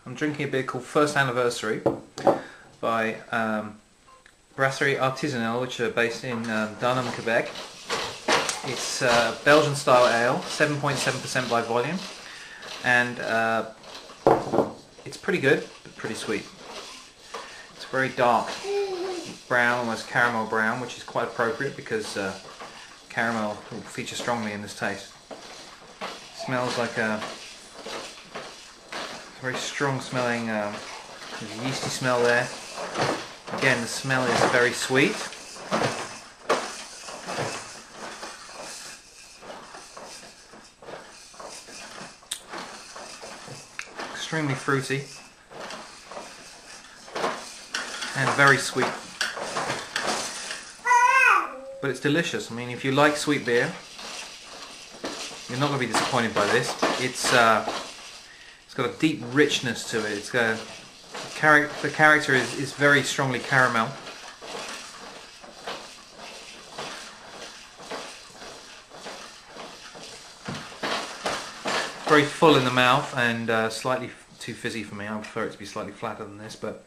I'm drinking a beer called First Anniversary by Brasserie Artisanale, which are based in Dunham, Quebec. It's Belgian style ale, 7.7% by volume, and it's pretty good, but pretty sweet. It's very dark brown, almost caramel brown, which is quite appropriate because caramel will feature strongly in this taste. It smells like a very strong smelling, there's a yeasty smell there. Again, the smell is very sweet. Extremely fruity and very sweet. But it's delicious. I mean, if you like sweet beer, you're not going to be disappointed by this. It's got a deep richness to it. It's got the character is very strongly caramel. Very full in the mouth and slightly too fizzy for me. I prefer it to be slightly flatter than this, but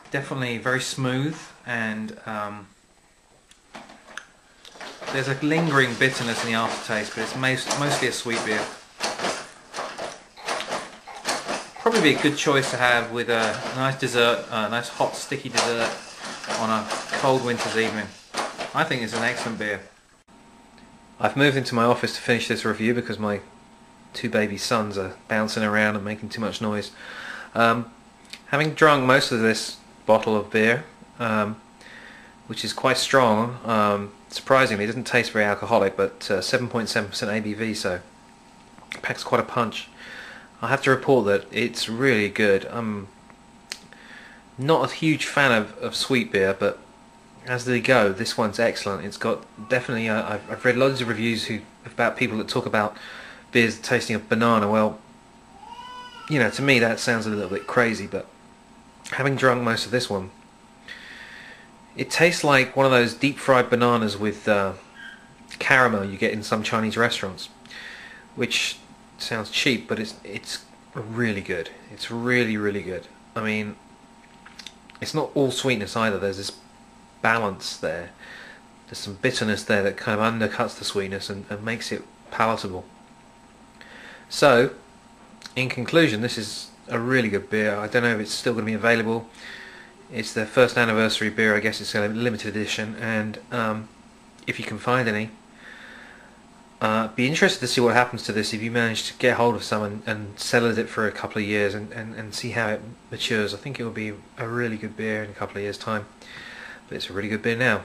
definitely very smooth, and there's a lingering bitterness in the aftertaste, but it's mostly a sweet beer. Probably be a good choice to have with a nice dessert, a nice hot sticky dessert on a cold winter's evening. I think it's an excellent beer. I've moved into my office to finish this review because my two baby sons are bouncing around and making too much noise. Having drunk most of this bottle of beer, which is quite strong, surprisingly it doesn't taste very alcoholic, but 7.7% ABV, so it packs quite a punch. I have to report that it's really good. I'm not a huge fan of sweet beer, but as they go, this one's excellent. It's got definitely, I've read loads of reviews about people that talk about beers tasting of banana. Well, you know, to me that sounds a little bit crazy, but having drunk most of this one, it tastes like one of those deep fried bananas with caramel you get in some Chinese restaurants, which sounds cheap, but it's really good. It's really good. I mean, it's not all sweetness either. There's this balance there. There's some bitterness there that kind of undercuts the sweetness and makes it palatable. So, in conclusion, this is a really good beer. I don't know if it's still going to be available. It's their first anniversary beer. I guess it's a limited edition, and if you can find any, be interested to see what happens to this if you manage to get hold of some and cellar it for a couple of years and see how it matures. I think it will be a really good beer in a couple of years' time, but it's a really good beer now.